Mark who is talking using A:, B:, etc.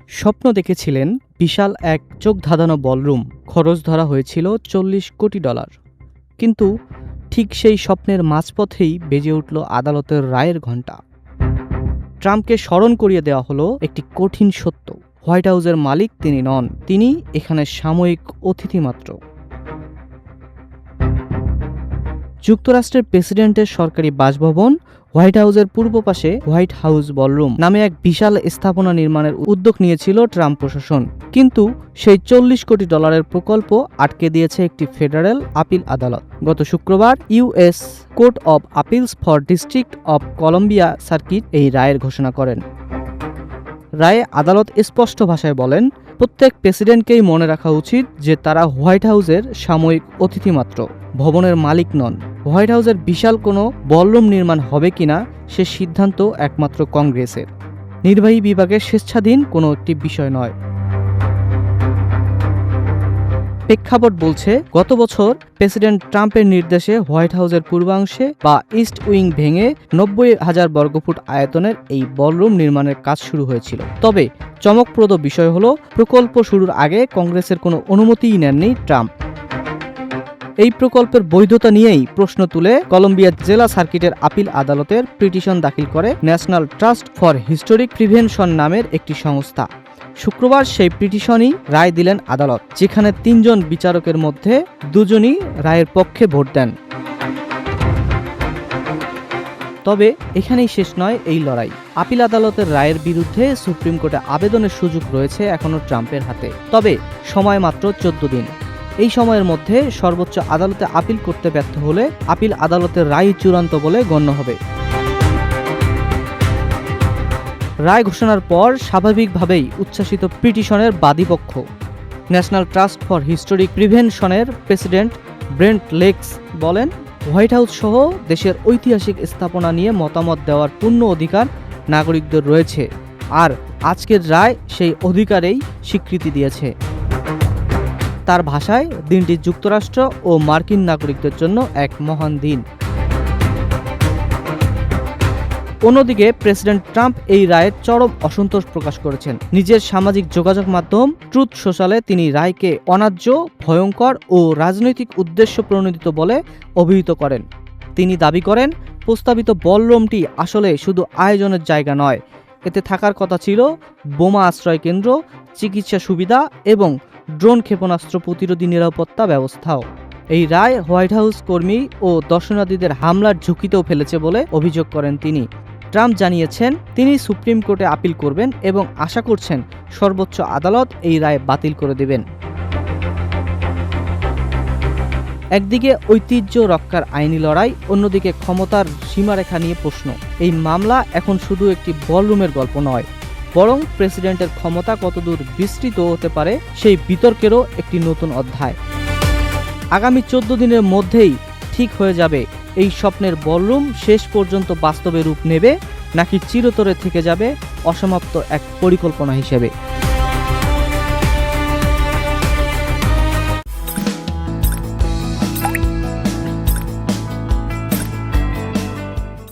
A: স্বপ্ন দেখেছিলেন বিশাল এক চোখ ধাঁধানো বলরুম, খরচ ধরা হয়েছিল $40 কোটি। কিন্তু ঠিক সেই স্বপ্নের মাঝপথেই বেজে উঠল আদালতের রায়ের ঘণ্টা। ট্রাম্পকে স্মরণ করিয়ে দেওয়া হলো একটি কঠিন সত্য, হোয়াইট হাউসের মালিক তিনি নন, তিনি এখানে সাময়িক অতিথি মাত্র। যুক্তরাষ্ট্রের প্রেসিডেন্টের সরকারি বাসভবন হোয়াইট হাউসের পূর্ব পাশে হোয়াইট হাউস বলরুম নামে এক বিশাল স্থাপনা নির্মাণের উদ্যোগ নিয়েছিল ট্রাম্প প্রশাসন। কিন্তু সেই $40 কোটি প্রকল্প আটকে দিয়েছে একটি ফেডারেল আপিল আদালত। গত শুক্রবার US court of আপিলস for district of Colombia circuit এই রায়ের ঘোষণা করেন। রায়ে আদালত স্পষ্ট ভাষায় বলেন, প্রত্যেক প্রেসিডেন্টকেই মনে রাখা উচিত যে তারা হোয়াইট হাউসের সাময়িক অতিথি মাত্র, ভবনের মালিক নন। হোয়াইট হাউসের বিশাল কোনো বলরুম নির্মাণ হবে কিনা সে সিদ্ধান্ত একমাত্র কংগ্রেসের, নির্বাহী বিভাগের স্বেচ্ছাধীন কোনো একটি বিষয় নয়। প্রেক্ষাপট বলছে, গত বছর প্রেসিডেন্ট ট্রাম্পের নির্দেশে হোয়াইট হাউসের পূর্বাংশে বা ইস্ট উইং ভেঙে 90,000 বর্গফুট আয়তনের এই বলরুম নির্মাণের কাজ শুরু হয়েছিল। তবে চমকপ্রদ বিষয় হলো, প্রকল্প শুরুর আগে কংগ্রেসের কোনো অনুমতিই নেননি ট্রাম্প। এই প্রকল্পের বৈধতা নিয়েই প্রশ্ন তুলে কলম্বিয়া জেলা সার্কিটের আপিল আদালতের পিটিশন দাখিল করে national trust for historic prevention নামের একটি সংস্থা। শুক্রবার সেই পিটিশনই রায় দিলেন আদালত, যেখানে 3 জন বিচারকের মধ্যে 2 জনই রায়ের পক্ষে ভোট দেন। তবে এখানেই শেষ নয় এই লড়াই। আপিল আদালতের রায়ের বিরুদ্ধে সুপ্রিম কোর্টে আবেদনের সুযোগ রয়েছে এখনও ট্রাম্পের হাতে। তবে সময় মাত্র 14 দিন। এই সময়ের মধ্যে সর্বোচ্চ আদালতে আপিল করতে ব্যর্থ হলে আপিল আদালতের রায় চূড়ান্ত বলে গণ্য হবে। রায় ঘোষণার পর স্বাভাবিকভাবেই উচ্ছ্বাসিত পিটিশনের বাদীপক্ষ। ন্যাশনাল ট্রাস্ট ফর হিস্টোরিক প্রিভেনশনের প্রেসিডেন্ট ব্রেন্ট লেক্স বলেন, হোয়াইট হাউস সহ দেশের ঐতিহাসিক স্থাপনা নিয়ে মতামত দেওয়ার পূর্ণ অধিকার নাগরিকদের রয়েছে, আর আজকের রায় সেই অধিকারেই স্বীকৃতি দিয়েছে। তার ভাষায়, দিনটি যুক্তরাষ্ট্র ও মার্কিন নাগরিকদের জন্য এক মহান দিন। অন্যদিকে প্রেসিডেন্ট ট্রাম্প এই রায়ের চরম অসন্তোষ প্রকাশ করেছেন। নিজের সামাজিক যোগাযোগ মাধ্যম ট্রুথ সোশ্যালে তিনি রায়কে অন্যায্য, ভয়ঙ্কর ও রাজনৈতিক উদ্দেশ্য প্রণোদিত বলে অভিহিত করেন। তিনি দাবি করেন, প্রস্তাবিত বলরুমটি আসলে শুধু আয়োজনের জায়গা নয়, এতে থাকার কথা ছিল বোমা আশ্রয় কেন্দ্র, চিকিৎসা সুবিধা এবং ড্রোন ক্ষেপণাস্ত্র প্রতিরোধী নিরাপত্তা ব্যবস্থাও। এই রায় হোয়াইট হাউস কর্মী ও দর্শনার্থীদের হামলার ঝুঁকিতেও ফেলেছে বলে অভিযোগ করেন তিনি। ট্রাম্প জানিয়েছেন, তিনি সুপ্রিম কোর্টে আপিল করবেন এবং আশা করছেন সর্বোচ্চ আদালত এই রায় বাতিল করে দেবেন। একদিকে ঐতিহ্য রক্ষার আইনি লড়াই, অন্যদিকে ক্ষমতার সীমারেখা নিয়ে প্রশ্ন। এই মামলা এখন শুধু একটি বলরুমের গল্প নয়, বরং প্রেসিডেন্টের ক্ষমতা কতদূর বিস্তৃত হতে পারে সেই বিতর্কেরও একটি নতুন অধ্যায়। আগামী 14 দিনের মধ্যেই ঠিক হয়ে যাবে এই স্বপ্নের বলরুম শেষ পর্যন্ত বাস্তবে রূপ নেবে নাকি চিরতরে থেকে যাবে অসমাপ্ত এক পরিকল্পনা হিসেবে।